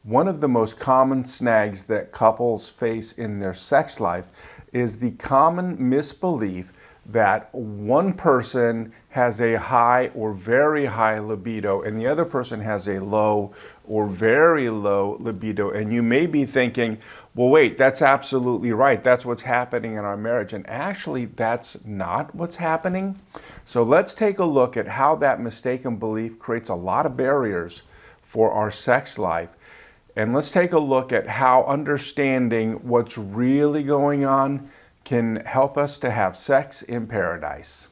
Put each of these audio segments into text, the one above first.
One of the most common snags that couples face in their sex life is the common misbelief that one person has a high or very high libido and the other person has a low or very low libido. And you may be thinking, well, wait, that's absolutely right. That's what's happening in our marriage. And actually, that's not what's happening. So let's take a look at how that mistaken belief creates a lot of barriers for our sex life. And let's take a look at how understanding what's really going on can help us to have sex in paradise.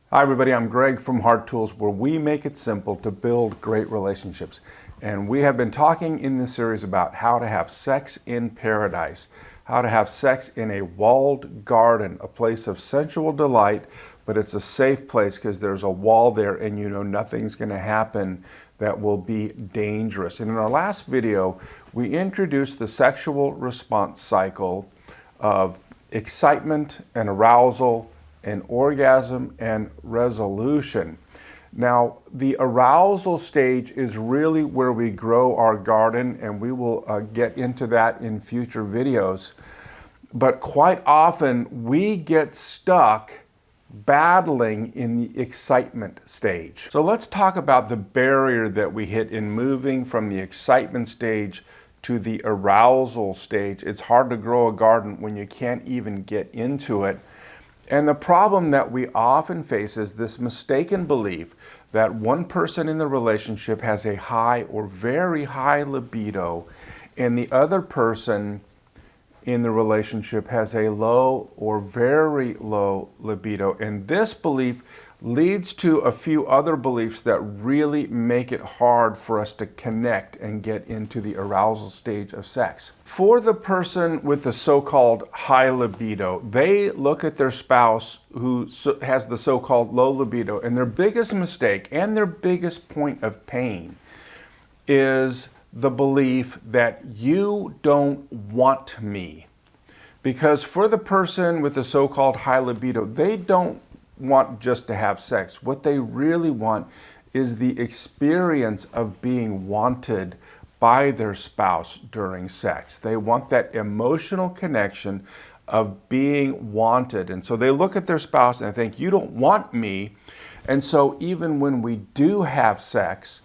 Hi everybody, I'm Greg from Heart Tools, where we make it simple to build great relationships. And we have been talking in this series about how to have sex in paradise, how to have sex in a walled garden, a place of sensual delight, but it's a safe place because there's a wall there and you know nothing's going to happen that will be dangerous. And in our last video, we introduced the sexual response cycle of excitement and arousal and orgasm and resolution. Now, the arousal stage is really where we grow our garden, and we will get into that in future videos. But quite often, we get stuck battling in the excitement stage. So let's talk about the barrier that we hit in moving from the excitement stage to the arousal stage. It's hard to grow a garden when you can't even get into it. And the problem that we often face is this mistaken belief that one person in the relationship has a high or very high libido and the other person in the relationship has a low or very low libido. And this belief leads to a few other beliefs that really make it hard for us to connect and get into the arousal stage of sex. For the person with the so-called high libido, they look at their spouse who has the so-called low libido, and their biggest mistake and their biggest point of pain is the belief that you don't want me. Because for the person with the so-called high libido, they don't want just to have sex. What they really want is the experience of being wanted by their spouse during sex. They want that emotional connection of being wanted. And so they look at their spouse and they think, you don't want me. And so even when we do have sex,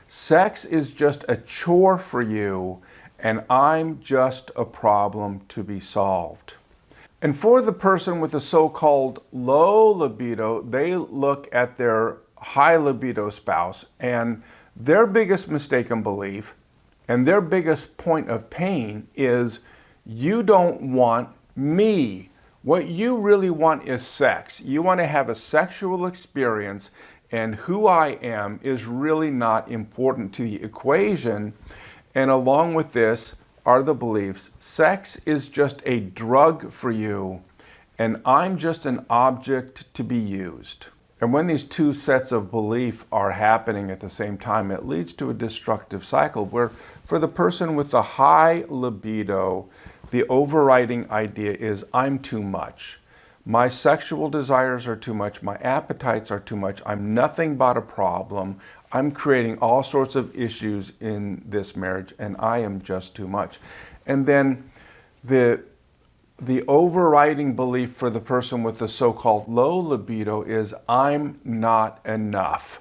sex is just a chore for you, and I'm just a problem to be solved. And for the person with the so-called low libido, they look at their high libido spouse, and their biggest mistaken belief and their biggest point of pain is, you don't want me. What you really want is sex. You want to have a sexual experience, and who I am is really not important to the equation. And along with this are the beliefs, sex is just a drug for you, and I'm just an object to be used. And when these two sets of belief are happening at the same time, it leads to a destructive cycle where for the person with the high libido, the overriding idea is, I'm too much. My sexual desires are too much. My appetites are too much. I'm nothing but a problem. I'm creating all sorts of issues in this marriage, and I am just too much. And then the overriding belief for the person with the so-called low libido is, I'm not enough.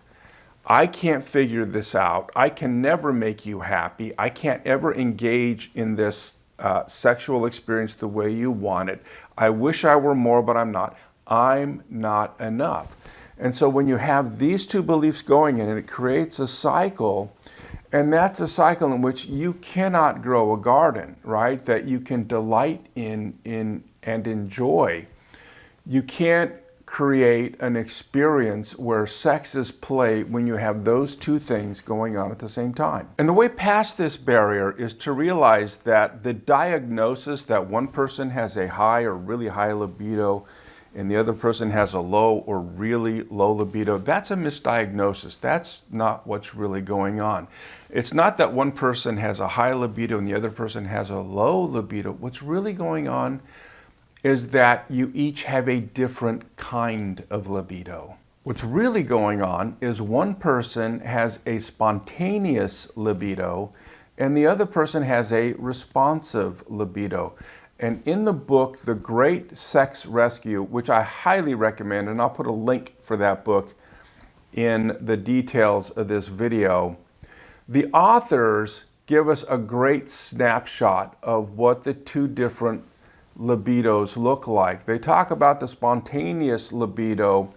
I can't figure this out. I can never make you happy. I can't ever engage in this sexual experience the way you want it. I wish I were more, but I'm not. I'm not enough. And so when you have these two beliefs going in, it creates a cycle, and that's a cycle in which you cannot grow a garden, right? That you can delight in and enjoy. You can't create an experience where sex is play when you have those two things going on at the same time. And the way past this barrier is to realize that the diagnosis that one person has a high or really high libido and the other person has a low or really low libido, that's a misdiagnosis. That's not what's really going on. It's not that one person has a high libido and the other person has a low libido. What's really going on is that you each have a different kind of libido. What's really going on is one person has a spontaneous libido and the other person has a responsive libido. And in the book, The Great Sex Rescue, which I highly recommend, and I'll put a link for that book in the details of this video, the authors give us a great snapshot of what the two different libidos look like. They talk about the spontaneous libido,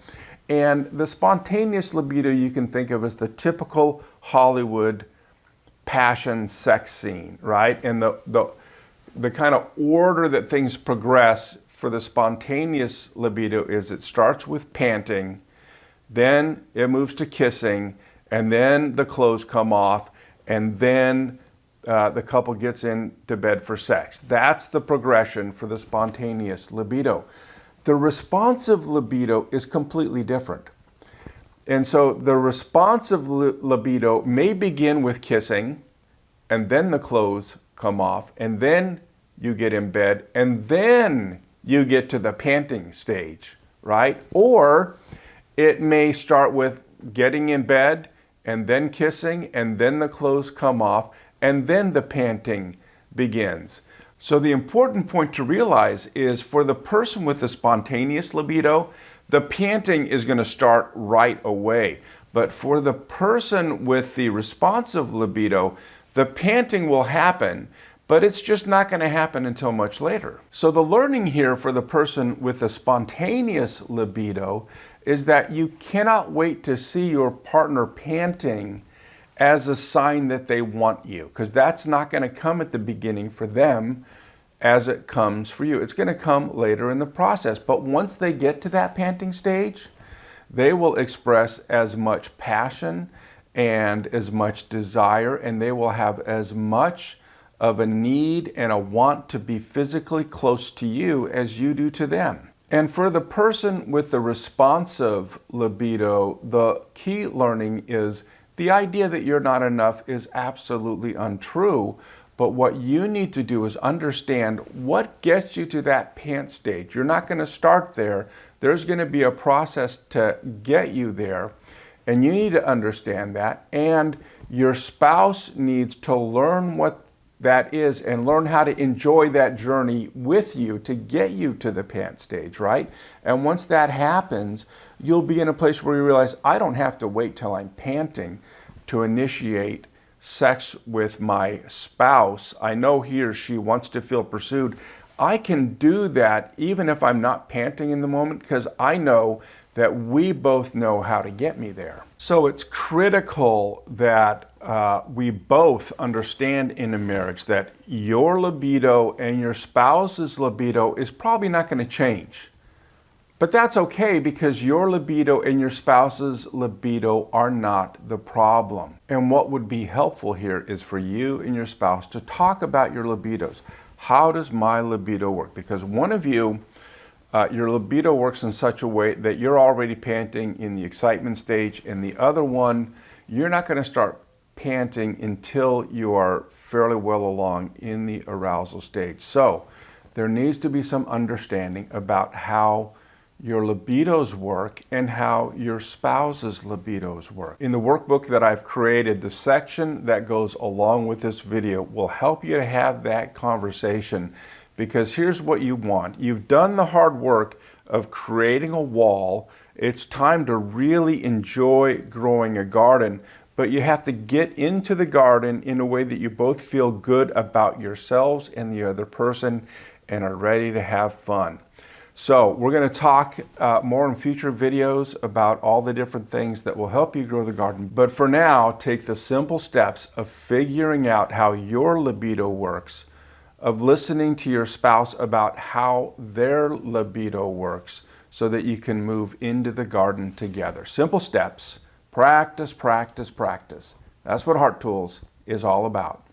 and the spontaneous libido you can think of as the typical Hollywood passion sex scene, right? And the kind of order that things progress for the spontaneous libido is it starts with panting, then it moves to kissing, and then the clothes come off, and then the couple gets into bed for sex. That's the progression for the spontaneous libido. The responsive libido is completely different. And so the responsive libido may begin with kissing, and then the clothes come off, and then you get in bed, and then you get to the panting stage, right? Or it may start with getting in bed, and then kissing, and then the clothes come off, and then the panting begins. So the important point to realize is for the person with the spontaneous libido, the panting is going to start right away. But for the person with the responsive libido, the panting will happen, but it's just not going to happen until much later. So the learning here for the person with the spontaneous libido is that you cannot wait to see your partner panting as a sign that they want you, because that's not going to come at the beginning for them as it comes for you. It's going to come later in the process. But once they get to that panting stage, they will express as much passion and as much desire, and they will have as much of a need and a want to be physically close to you as you do to them. And for the person with the responsive libido, the key learning is the idea that you're not enough is absolutely untrue. But what you need to do is understand what gets you to that pant stage. You're not going to start there. There's going to be a process to get you there. And you need to understand that. And your spouse needs to learn what that is and learn how to enjoy that journey with you to get you to the pant stage, right? And once that happens, you'll be in a place where you realize, I don't have to wait till I'm panting to initiate sex with my spouse. I know he or she wants to feel pursued. I can do that even if I'm not panting in the moment, because I know that we both know how to get me there. So it's critical that we both understand in a marriage that your libido and your spouse's libido is probably not going to change. But that's okay, because your libido and your spouse's libido are not the problem. And what would be helpful here is for you and your spouse to talk about your libidos. How does my libido work? Because one of you, your libido works in such a way that you're already panting in the excitement stage, and the other one, you're not going to start panting until you are fairly well along in the arousal stage. So there needs to be some understanding about how your libidos work and how your spouse's libidos work. In the workbook that I've created, the section that goes along with this video will help you to have that conversation, because here's what you want. You've done the hard work of creating a wall. It's time to really enjoy growing a garden, but you have to get into the garden in a way that you both feel good about yourselves and the other person and are ready to have fun. So we're going to talk more in future videos about all the different things that will help you grow the garden. But for now, take the simple steps of figuring out how your libido works, of listening to your spouse about how their libido works, so that you can move into the garden together. Simple steps. Practice, practice, practice. That's what Heart Tools is all about.